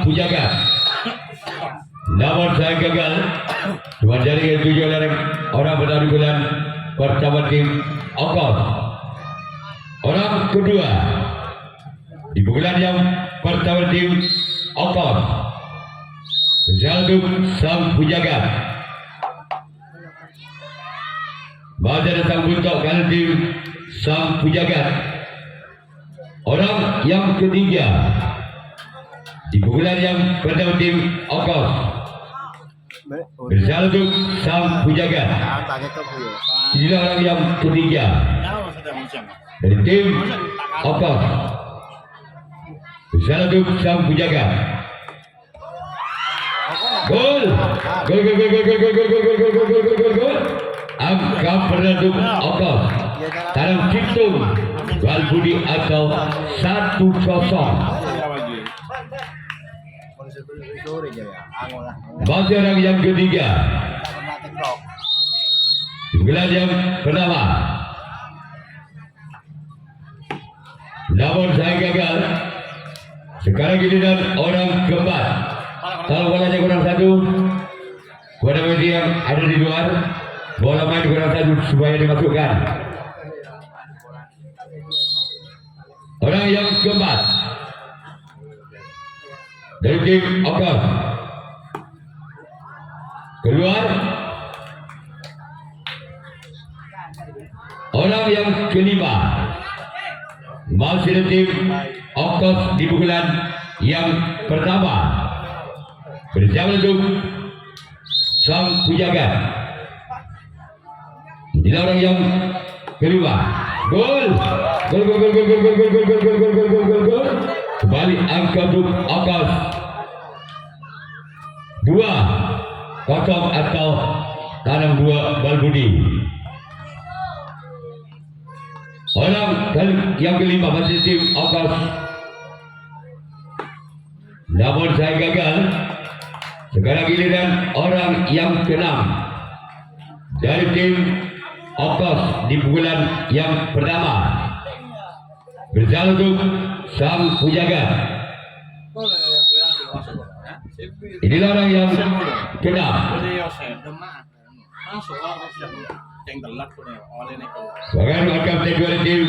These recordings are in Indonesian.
sang pujaga. Namun saya gagal. Cuma jadi yang tujuh oleh orang bertanding bulan pertama tim Okos. Orang kedua di bulan yang pertama tim Okos. Bersaldo sang pujaga. Baca datang untuk kali tim sang pujaga. Orang yang ketiga di bulan yang pertama tim Okos. Bersaldo sang pujaga. Inilah orang yang ketiga dari tim Okos. Bersaldo sang pujaga. Gol. Gol. Angka penentu Okos dalam hitung Balbudi atau 1-0. Masih orang yang ketiga bulan yang pertama. Namun saya gagal. Sekarang giliran orang keempat. Kalau bolanya kurang satu, kepada media yang ada di luar, bola main kurang satu supaya dimasukkan. Orang yang keempat dari tim Okos keluar. Orang yang kelima masih dari tim Okos di pukulan yang pertama. Bersama untuk sang pujaga. Ini orang yang kelima. Gol. Kembali angka untuk Okos 2-0 atau tanam 2 Balbudi. Orang yang kelima masih tim Okos. Namun saya gagal. Sekarang giliran orang yang keenam dari tim Okos di pukulan yang pertama. Berjalan untuk sang pujaga. Inilah orang yang keenam. Sekarang akan dari tim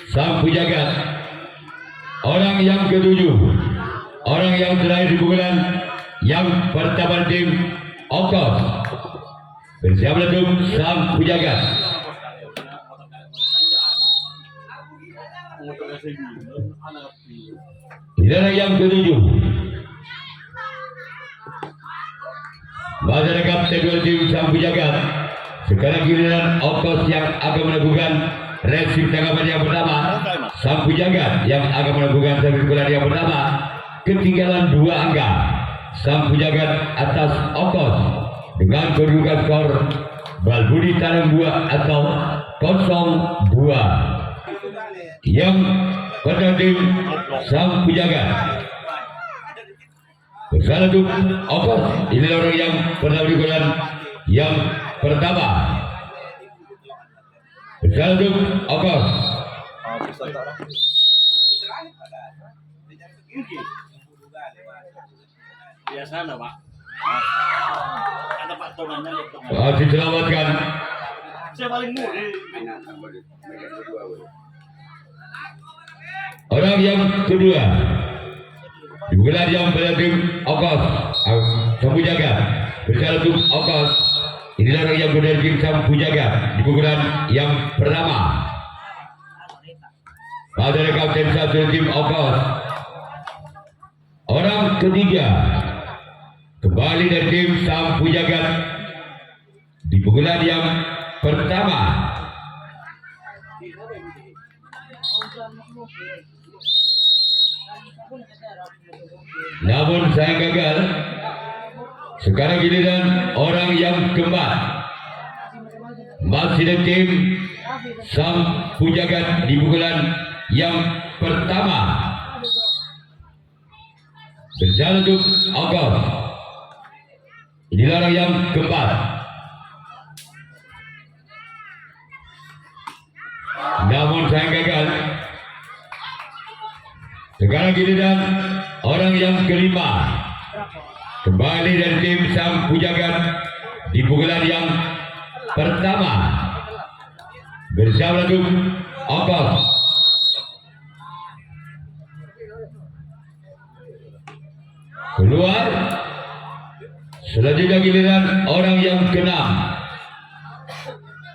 sang pujaga. Orang yang ketujuh. Orang yang terakhir di pukulan yang pertama tim Okos. Bersiap untuk sang pujaga. Inilah yang ketujuh. Masa rekap kedua tim sang pujaga. Sekarang giliran Okos yang akan melakukan resip tanggapan yang pertama. Sang pujaga yang akan melakukan resip pukulan yang pertama. Ketinggalan 2 angka. Sang pujaga atas Okos dengan kedudukan skor Balbudi tanam 2 atau 0-2. Yang pada tim sang pujaga. Bersalah untuk Okos. Ini orang yang pertama di bulan yang pertama. Bersalah untuk Okos. Biasa Pak. Ada Pak Tongannya itu. Diselamatkan. Saya paling muda. Orang yang kedua di bulan yang berarti Okos sang pujaga. Bersalah untuk Okos. Inilah orang yang berarti sang pujaga di bulan yang pertama. Pada kapten satu tim Okos. Orang ketiga kembali dari tim sang pujaga di pukulan yang pertama. Namun saya gagal. Sekarang giliran orang yang keempat masih dari tim sang pujaga di pukulan yang pertama. Berjalan untuk Okos. Inilah orang yang keempat. Namun saya gagal. Sekarang giliran orang yang kelima kembali dari tim Sang Pujagat di pukulan yang pertama bersama lagu ongkos. Keluar. Selanjutnya giliran orang yang keenam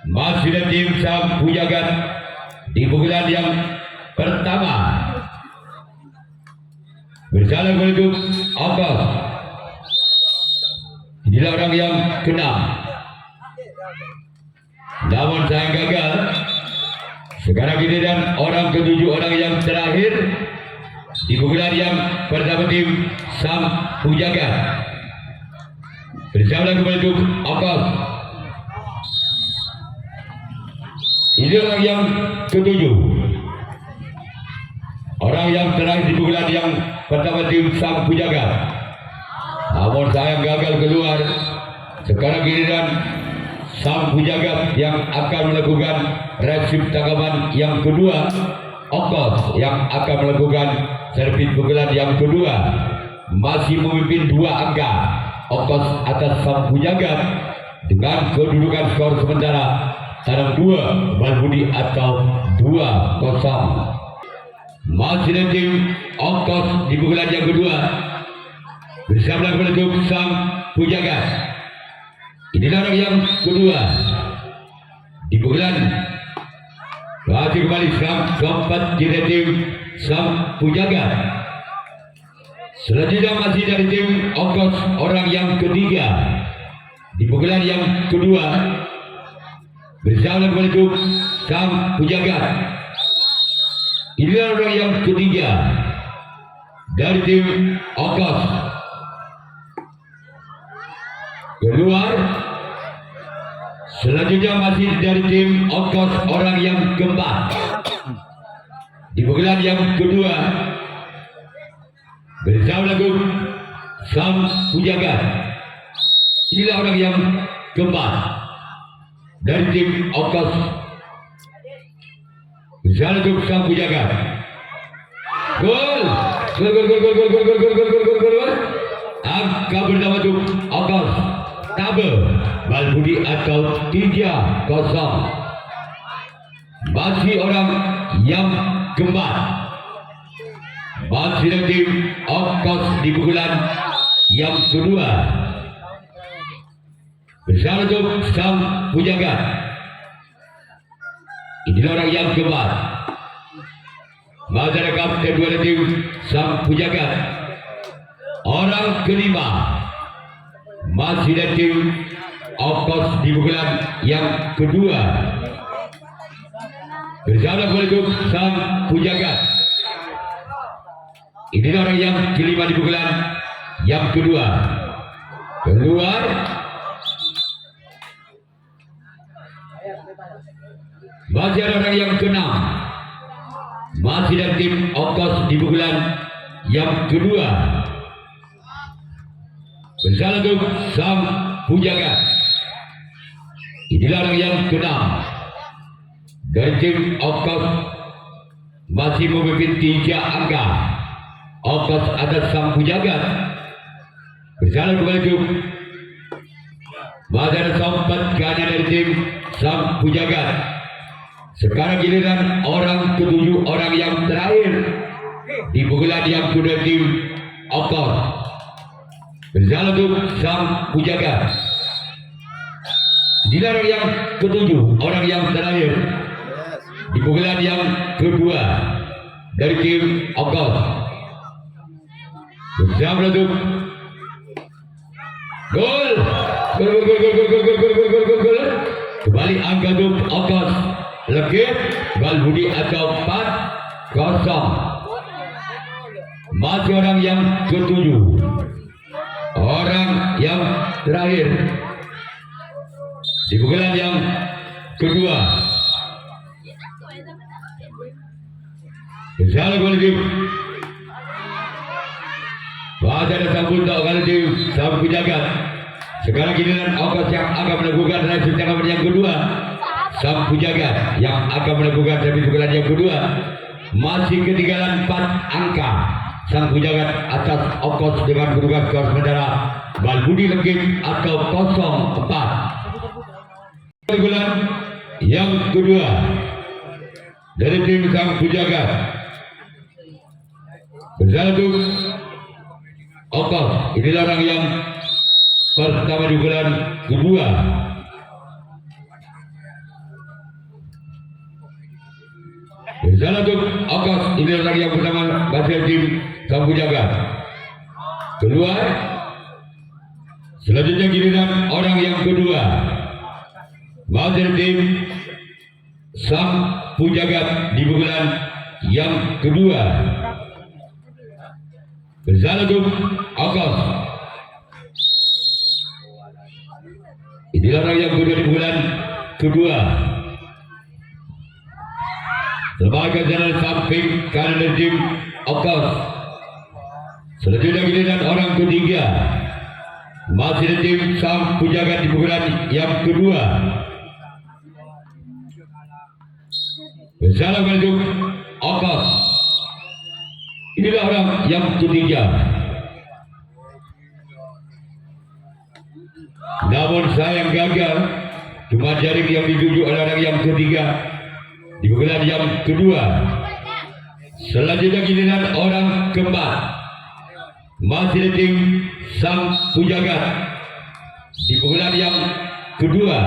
masih dari tim Sang Pujagat di pukulan yang pertama bersama lagu ongkos. Inilah orang yang keenam. Namun saya gagal. Sekarang giliran orang ketujuh, orang yang terakhir di pukulan yang pertama tim Sang Pujagat bersama lagu ongkos. Ini orang yang ketujuh, orang yang terakhir di pukulan yang pertama tim Sang Pujagat. Namun saya gagal keluar. Sekarang giliran Sang Pujagat yang akan melakukan resip tanggapan yang kedua, ongkos yang akan melakukan servis pukulan yang kedua. Masih memimpin 2 angka ongkos atas Sang Pujagat dengan kedudukan skor sementara dalam 2 Balbudi atau 2-0. Masih ada tim ongkos di pukulan yang kedua bersama lagu Sang Pujagat. Inilah orang yang kedua di pukulan. Masih kembali Sang keempat di tim Sang Pujagat. Selanjutnya masih dari tim ongkos orang yang ketiga di pukulan yang kedua bersama lagu Sang Pujagat. Inilah orang yang ketiga dari tim ongkos. Keluar. Selanjutnya masih dari tim ongkos orang yang keempat di pukulan yang kedua bersama lagu Sang Pujagat. Inilah orang yang keempat dari tim ongkos bersama lagu Sang Pujagat. Gol. Angka pertama untuk ongkos tabel Balbudi atau 3-0. Masih orang yang keempat, masih dari tim ongkos di pukulan yang kedua bersama untuk Sang Pujagat. Inilah orang yang keempat. Masyarakat kedua dari tim Sang Pujagat. Orang kelima masih dari tim ongkos di pukulan yang kedua bersama untuk Sang Pujagat. Inilah orang yang kelima di pukulan yang kedua. Keluar. Masih ada orang yang keenam, masih dari tim ongkos di pukulan yang kedua bersama untuk Sang Pujagat. Inilah orang yang keenam dari tim ongkos, masih memimpin 3 angka ongkos atas Sang Pujagat bersama untuk masih ada sempat ganda dari tim Sang Pujagat. Sekarang giliran orang ketujuh, orang yang terakhir di pukulan yang kedua tim ongkos bersama untuk Sang Pujagat. Inilah orang yang ketujuh, orang yang terakhir di pukulan yang kedua dari tim ongkos bersama untuk gol. Kembali angka untuk ongkos Legit Balbudi atau 4-0. Masih orang yang ketujuh, orang yang terakhir di pukulan yang kedua bersama kolektif. Bahasa ada sambut tak kolektif Sang Pujagat. Sekarang giliran ongkos yang akan melakukan resip tanggapan yang kedua. Sang Pujagat yang akan melakukan servis pukulan yang kedua. Masih ketinggalan 4 angka sang pujagat atas ongkos dengan kedudukan skor sementara Balbudi Legit atau 04. Bulan yang kedua dari tim sang pujagat bersatu ongkos. Inilah orang yang pertama di bulan kedua. Bersatu ongkos. Inilah orang yang pertama dari tim sang pujagat. Keluar. Selanjutnya giliran orang yang kedua. Masih tim sang pujagat di bulan yang kedua. Bersatu ongkos. Inilah orang yang kedua di bulan kedua. Sebagai jalan samping kanan dari tim ongkos. Selanjutnya giliran orang ketiga. Masih di tim sang pujagat di bulan yang kedua. Bersama bentuk ongkos. Inilah orang yang ketiga. Namun sayang gagal. Cuma jaring yang dituju oleh orang yang ketiga di bulan yang kedua. Selanjutnya giliran orang keempat. Masih di tim sang pujagat di bulan yang kedua.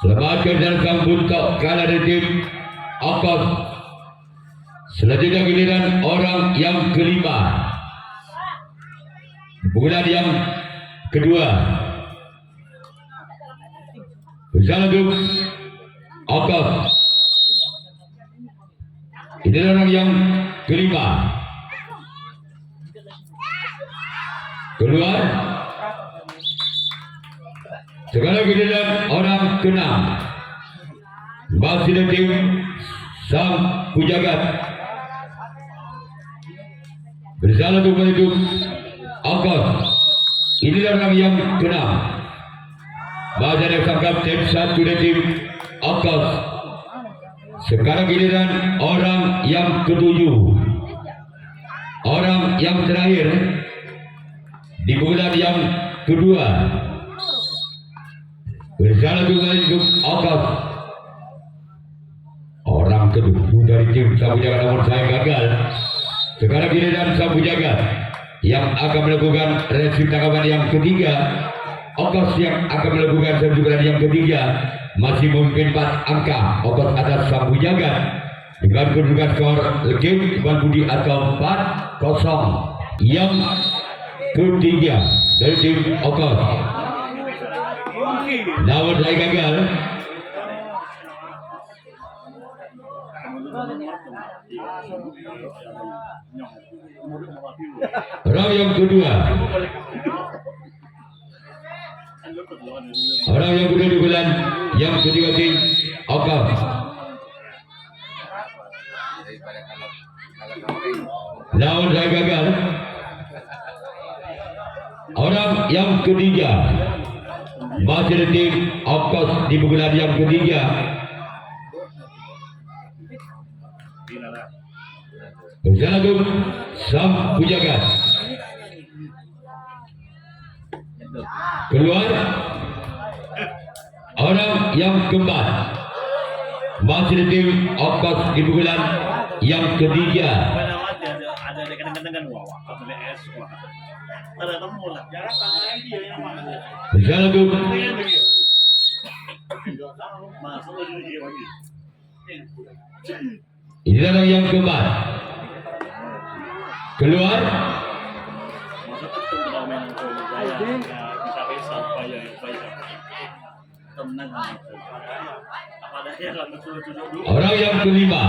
Selamatkan dan sambut kalah dari tim ongkos. Selanjutnya giliran orang yang kelima di bulan yang kedua. Bersatu ongkos. Inilah orang yang kelima. Keluar. Sekarang giliran orang keenam. Masih di tim sang pujagat. Bersatu bentuk ongkos. Inilah orang yang keenam. Masih ada sang kapten satu di tim ongkos. Sekarang giliran orang yang ketujuh. Orang yang terakhir di bulan yang kedua. Bersatu bentuk ongkos. Orang ketujuh dari tim sang pujagat namun saya gagal. Sekarang giliran sang pujagat yang akan melakukan resip tangkapan yang ketiga. Ongkos yang akan melakukan serbukan yang ketiga masih memimpin 4 angka. Ongkos atas sang pujagat dengan kedudukan skor Legit Balbudi atau 4-0 yang ketiga dari tim ongkos. Namun saya gagal. Orang yang kedua. Orang yang kedua di bulan yang ketiga tim ongkos. Namun saya gagal. Orang yang ketiga masih di tim ongkos di bulan yang ketiga. Bersatu sang pujagat. Keluar. Orang yang keempat masih di tim ongkos di bulan yang ketiga. Ada kadang-kadang kan wawak atau es wah. Ada temu lah. Jarak tangan dia yang mana. Bersatu. Masuk lagi dia lagi. Inilah orang yang keempat. Keluar. Masuk ke dalam main Jaya. Bisa bisa upaya tenang. Apa daya lalu dulu. Orang yang kelima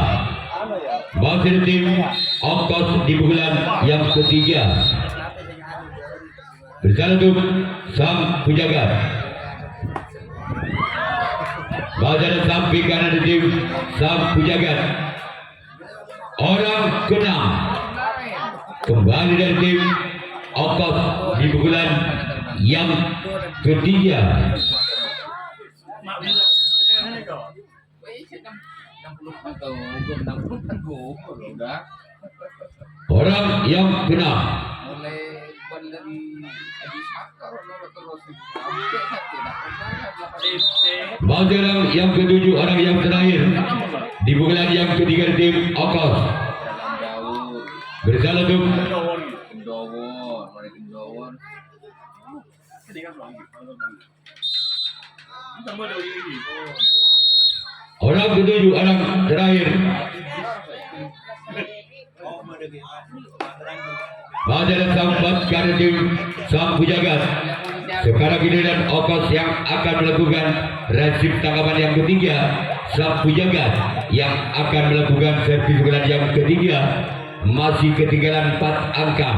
masih di tim ongkos di bulan yang ketiga. Bersatu sang pujagat. Masih ada samping kanan di tim sang pujagat. Orang keenam kembali dari tim ongkos di bulan yang ketiga. 60 atau gue 60 kan gugur udah. Orang yang keenam, Mulai dari Adi Sakar terus sampai tidak pernah Bagi orang yang ketujuh, orang yang terakhir di bulan yang ketiga tim Okos jalan jauh. bersalah untuk Kendowon, mulai Kendowon. orang ketujuh, orang terakhir Bagi sambat karena tim Sang Pujagat. Sekarang giliran Okos yang akan melakukan resip tangkapan yang ketiga, Sang Pujagat yang akan melakukan servis bulan yang ketiga. Masih ketinggalan 4 angka.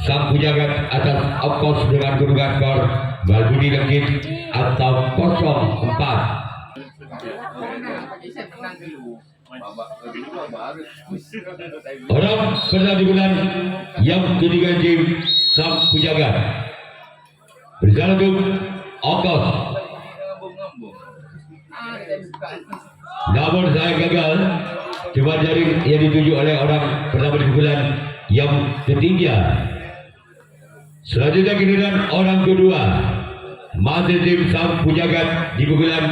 Sang Pujagat atas Okos dengan kedudukan skor Balbudi Lekit atau 04. Orang pernah di bulan yang ketiga tim Sang Pujagat berjalan untuk Okos. Namun saya gagal. Coba jaring yang dituju oleh orang pertama di bulan yang ketiga. Selanjutnya giliran orang kedua, masih tim Sang Pujagat di bulan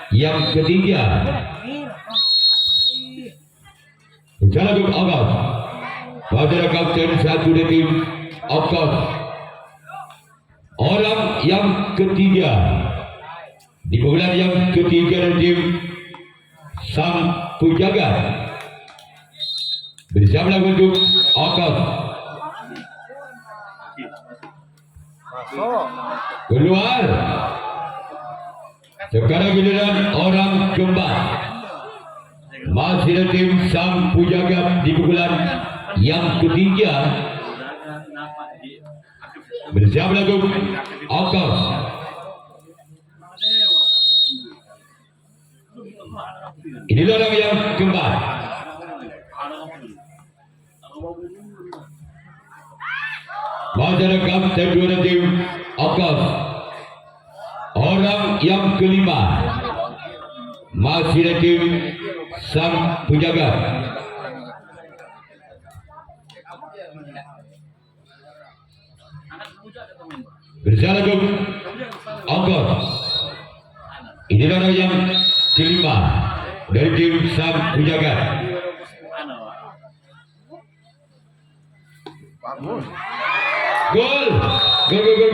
yang ketiga. Berjalan untuk Okos. Pada kapten satu dari tim Okos. Orang yang ketiga di bulan yang ketiga dari tim Sang Pujagat. Bersama untuk Okos. Keluar. Sekarang giliran orang keempat. Masih ada tim Sang Pujagat di bulan yang ketiga. Bersama untuk Okos. Inilah orang yang keempat. Masyarakat kapten dua tim Okos. Orang yang kelima, masih ada tim Sang Pujagat. Bersalah untuk Okos. Inilah orang yang kelima dari tim Sang Pujagat. Gol. Gol.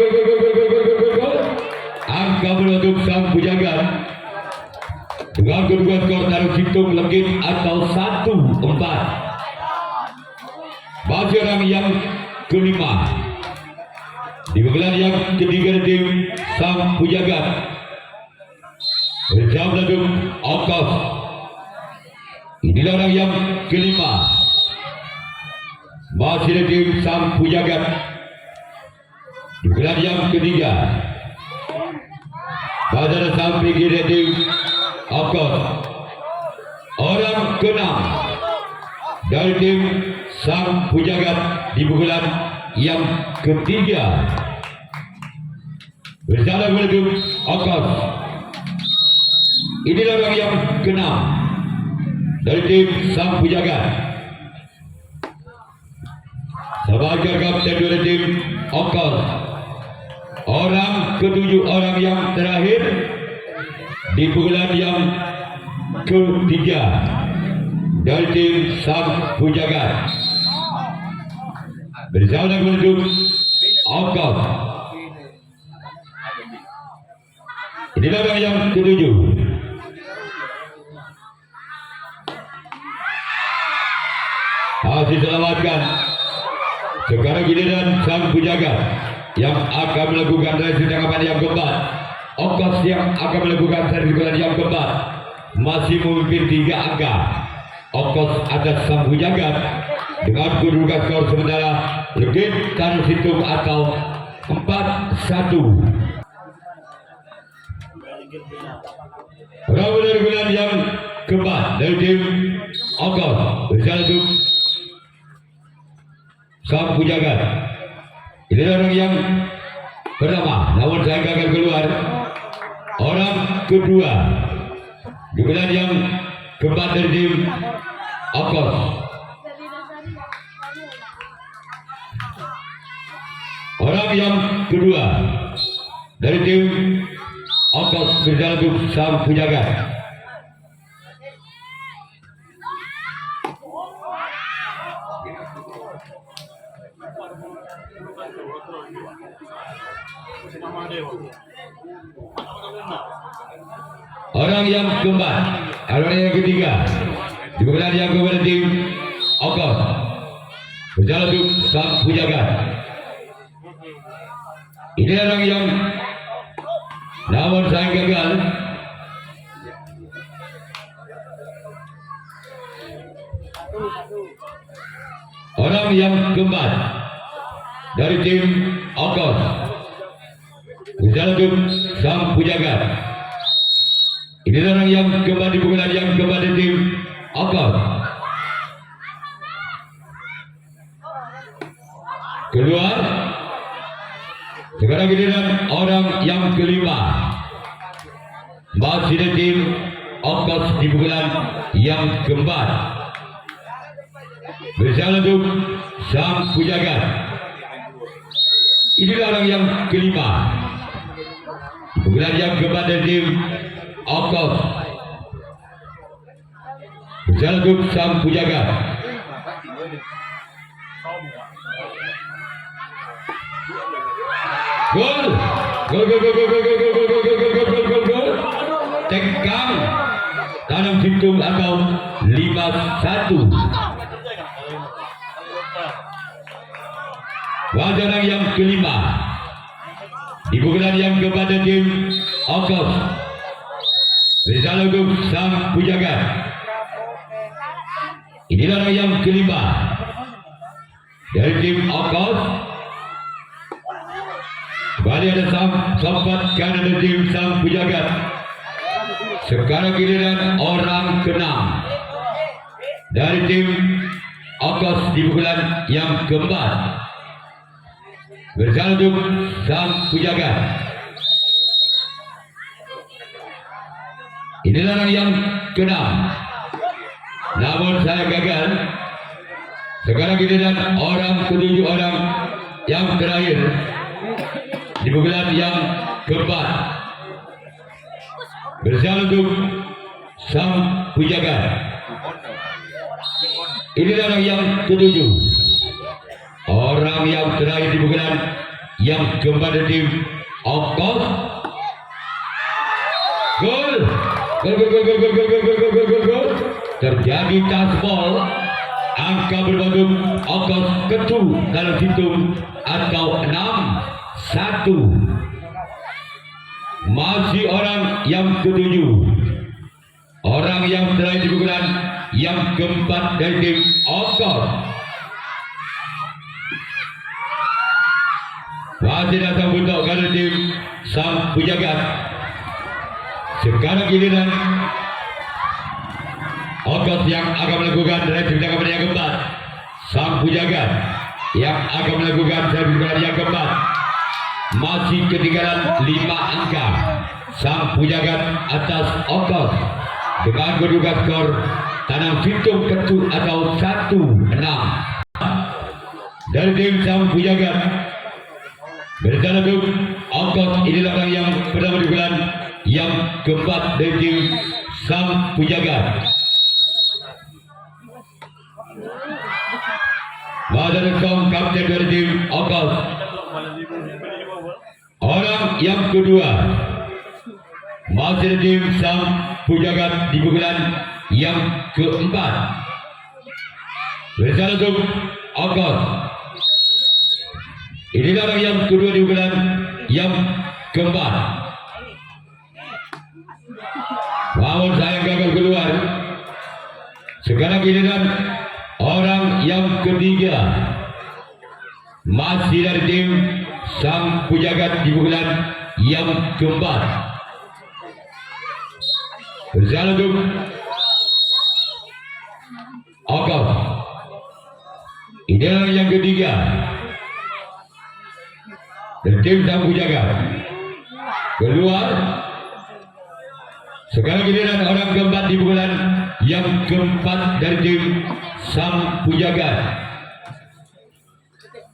Angka untuk Sang Pujagat dengan kedua skor taruh hitung Lekit atau 1-4. Bagi orang yang kelima di bulan yang ketiga tim Sang Pujagat berjauh untuk Okos. Inilah orang yang kelima, masih ada tim Sang Pujagat di bulan yang ketiga. Pada sampai kiri tim Okos. Orang keenam dari tim Sang Pujagat di bulan yang ketiga. Bersama untuk Okos. Inilah orang yang keenam dari tim Sang Pujagat. Sebagai kapten dari tim Okos. Orang ketujuh, orang yang terakhir di bulan yang ketiga dari tim Sang Pujagat. Bersama untuk Okos. Inilah orang yang ketujuh. Masih selamatkan. Sekarang giliran Sang Pujagat yang akan melakukan resip tangkapan yang keempat. Okos yang akan melakukan servis bulan yang keempat. Masih memimpin 3 angka. Okos atas Sang Pujagat dengan kedudukan skor sementara Legit taruh hitung atau 4-1. Ramadan bulan yang keempat dari tim Okos bersama untuk Sang Pujagat. Ini orang yang pertama, namun saya gagal keluar. Orang kedua di bulan yang keempat dari tim Okos. Orang yang kedua dari tim Okos berjalan untuk sang penjaga. Orang yang keempat, orang yang ketiga, dibuka yang kepada tim Okos berjalan untuk sang penjaga. Ini orang yang namun saya gagal. Orang yang keempat dari tim Okos berjalan untuk sang penjaga. Ini orang yang keempat dibuka yang keempat dari tim Okos. Keluar. Sekarang giliran orang yang kelima, masih di tim Okos di bulan yang keempat berjalan untuk sang penjaga. Inilah orang yang kelima, bulan yang keempat dari tim Okos berjalan untuk sang penjaga. Gol, gol, gol, gol, gol, gol, gol, gol, gol, gol, gol, gol, gol, gol. Tengkang tanam hitung atau 5-1. Wajah yang kelima di bulan yang kepada tim Okos berjalan untuk sang penjaga. Inilah orang yang kelima dari tim Okos. Kembali ada sempat kanan dari tim sang penjaga. Sekarang giliran orang keenam dari tim Okos di bulan yang keempat berjalan untuk sang penjaga. Inilah orang yang keenam, namun saya gagal. Sekarang giliran orang ketujuh, orang yang terakhir di bulan yang keempat berjalan untuk sang penjaga. Inilah orang yang ketujuh, orang yang terakhir di bulan yang keempat dari tim Okos. Gol, gol, gol, gol, gol, gol, gol, gol, gol, gol, gol, gol. Terjadi taspol. Angka berbentuk Okos ketu dalam hitung atau 6-1. Masih orang yang ketujuh, orang yang terakhir di bulan yang keempat dari tim Okos. Masih datang untuk dari tim sang penjaga. Sekarang giliran Okos yang akan melakukan dari penjaga yang keempat. Sang penjaga yang akan melakukan dari yang keempat. Masih ketinggalan 5 angka. Sang penjaga atas Okos dengan kedudukan skor tanam hitung ketu atau 1-6. Dari tim sang penjaga berjalan untuk Okos. Inilah orang yang pertama di bulan yang keempat dari tim sang penjaga. Madara Song kapten dari tim Okos. Orang yang kedua masih tim sang penjaga di bulan yang keempat berjalan untuk Okos. Inilah orang yang kedua di bulan yang keempat. Namun saya gagal keluar. Sekarang giliran orang yang ketiga masih dari tim sang penjaga di bulan yang keempat berjalan untuk Okos. Ini orang yang ketiga dari tim sang penjaga keluar. Sekarang giliran orang keempat di bulan yang keempat dari tim Sang Pujagat.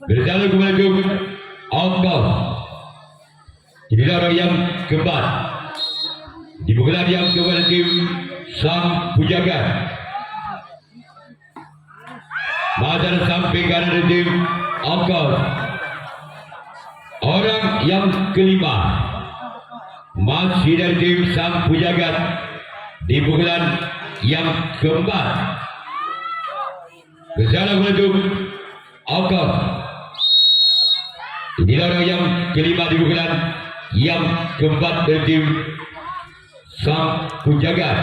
Berjalan kepada tim Ongkos. Inilah orang yang keempat. Dibukulan yang kepada tim Sang Pujagat. Masa samping kanan dari tim Ongkos. Orang yang kelima masih dari tim Sang Pujagat. Dibukulan yang keempat. Berjalan kepada tim Ongkos. Inilah orang yang kelima di bukulan yang keempat dari tim Sang Pujagat.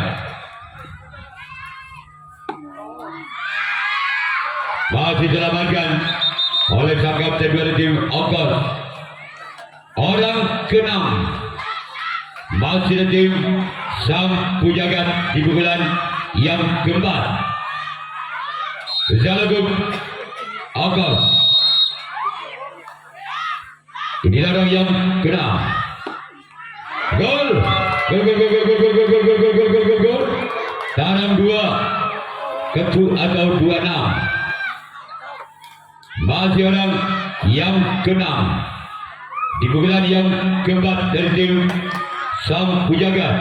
Masih diselamatkan oleh sang kapten dari tim Ongkos. Orang keenam masih dari tim Sang Pujagat di bukulan yang keempat. Berjalan ke Ongkos. Inilah orang yang keenam. Gol. Gol. Tanam 2 ketu atau 26. Masih orang yang keenam di bukulan yang keempat dari tim Sang Pujagat.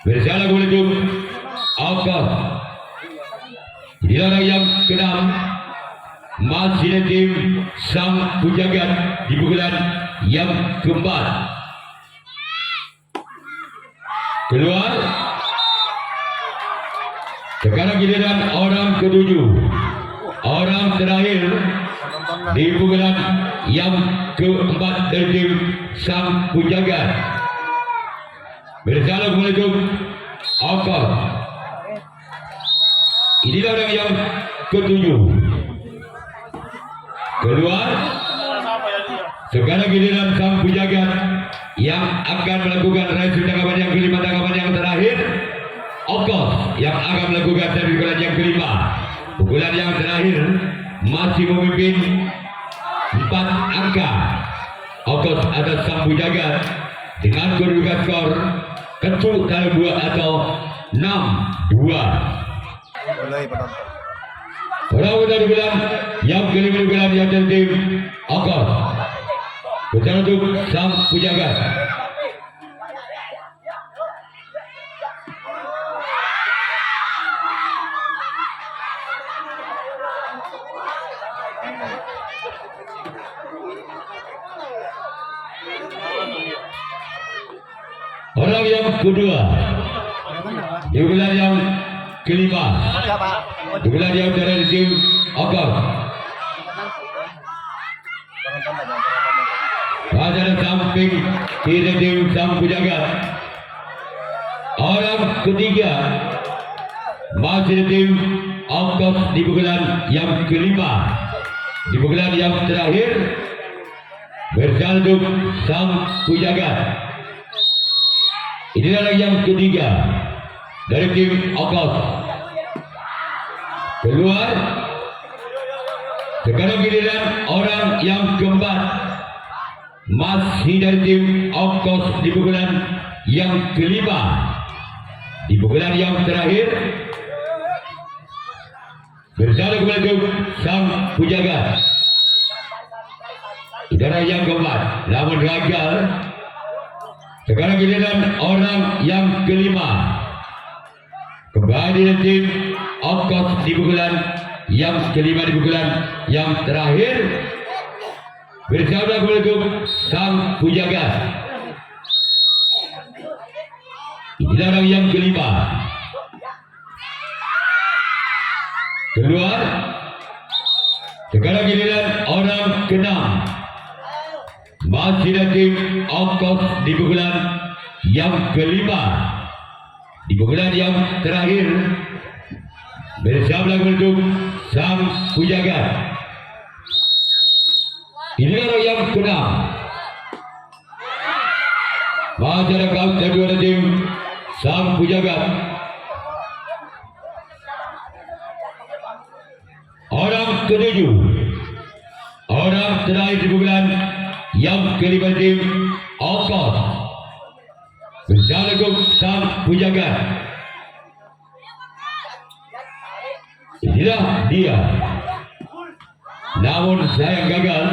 Berjalan ke tim Ongkos. Inilah orang yang keenam masih dari tim Sang Pujagat di bukulan yang keempat. Keluar. Sekarang giliran orang ketujuh. Orang terakhir di bukulan yang keempat dari tim Sang Pujagat. Berjalan menuju Ongkos. Inilah orang yang ketujuh. Keluar. Sekarang giliran Sang Pujagat yang akan melakukan race tanggapan yang kelima, tanggapan yang terakhir. Ongkos yang akan melakukan dari bukulan yang kelima. Bukulan yang terakhir masih memimpin 4 angka. Ongkos ada Sang Pujagat dengan kedudukan skor ketu kali 2 atau 6-2. Orang udah dibilang yang kelima bukulan yang dari tim Ongkos. Berjalan untuk Sang Pujagat. Orang yang kedua di bulan yang kelima, di bulan yang dari tim Ongkos. Pada samping kiri tim Sang Pujagat. Orang ketiga masih tim Ongkos di bulan yang kelima. Di bulan yang terakhir berjalan untuk Sang Pujagat. Inilah yang ketiga dari tim Ongkos. Keluar. Sekarang giliran orang yang keempat masih dari tim Ongkos di bukulan yang kelima. Di bukulan yang terakhir berjalan kepada tim Sang Pujagat. Inilah yang keempat, namun gagal. Sekarang giliran orang yang kelima. Kembali dari tim Ongkos di bukulan yang kelima, di bukulan yang terakhir bersama kepada Sang Pujagat. Inilah orang yang kelima. Keluar. Sekarang giliran orang keenam. Masih dari tim Ongkos di bukulan yang kelima. Di bukulan yang terakhir bersama kepada Sang Pujagat. Inilah orang yang keenam. Masyarakat kedua tim Sang Pujagat. Orang ketujuh. Orang terakhir di bukulan yang kelima tim Ongkos. Bersama Sang Pujagat. Inilah dia. Namun sayang gagal.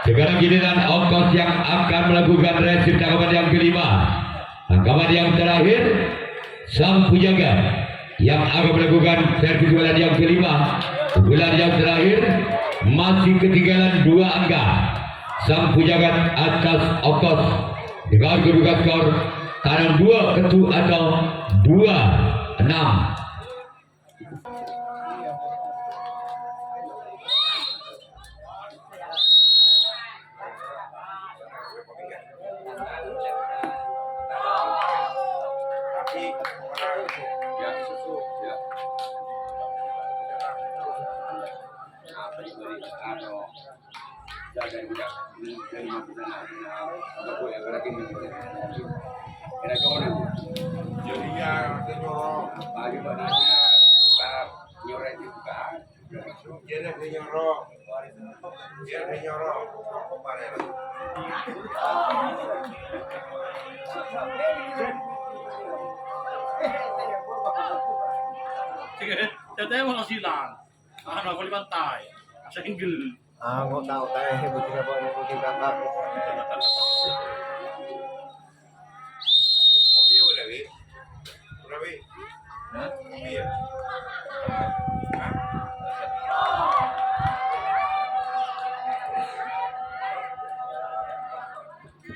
Sekarang giliran Ongkos yang akan melakukan resip tangkapan yang kelima. Tangkapan yang terakhir, sang pujaga yang akan melakukan servis bulan yang kelima. Bulan yang terakhir masih ketinggalan 2 angka. Sang pujaga atas Ongkos dengan kedudukan skor kadang 2-1 atau 2-6. Ya, susu, ya. Sige, teteh mo lang silang. Ako libantay. Sa inggil. Nggak tahu teh buti apa buti kakak. Kopi boleh, Wi? Boleh, Wi? Hah? Kopi ya?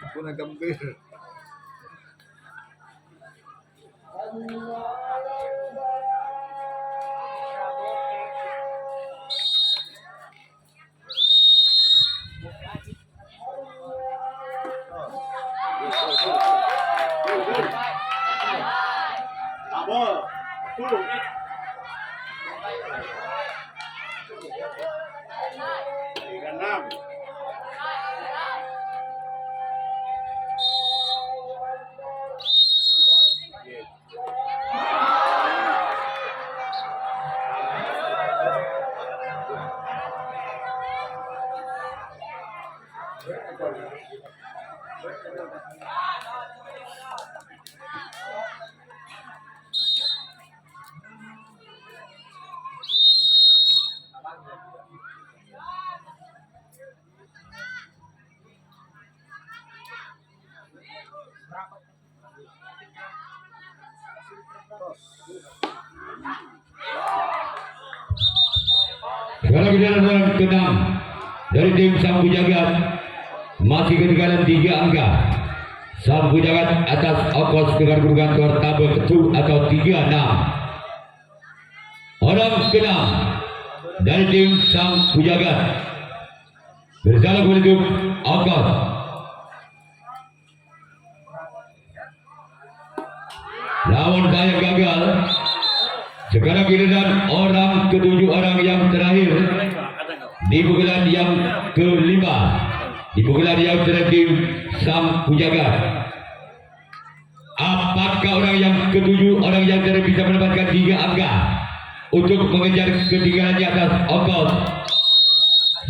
Aku nak gembir. Abo. Tuh. Ganam. Sekarang giliran ke-6 dari tim Sang Pujagat, masih ketinggalan 3 angka. Sang Pujagat atas Ongkos dengan kedudukan skor tabel ketu atau 3-6. Orang ke-6 dari tim Sang Pujagat bersalah untuk Ongkos. Lawan saya gagal. Sekarang giliran orang ke-7, orang yang terakhir di pukulan yang ke-5, di pukulan yang terakhir Sang Pujagat. Apakah orang yang ke-7, orang yang terakhir bisa mendapatkan 3 angka untuk mengejar ketinggalan di atas Ongkos?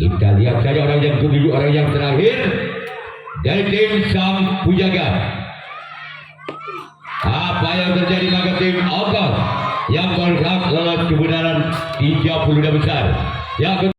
Kita lihat saja orang yang ke-7, orang yang terakhir dari tim Sang Pujagat. Apa yang terjadi maka tim Ongkos yang berhak lolos kebenaran 32 besar. Yang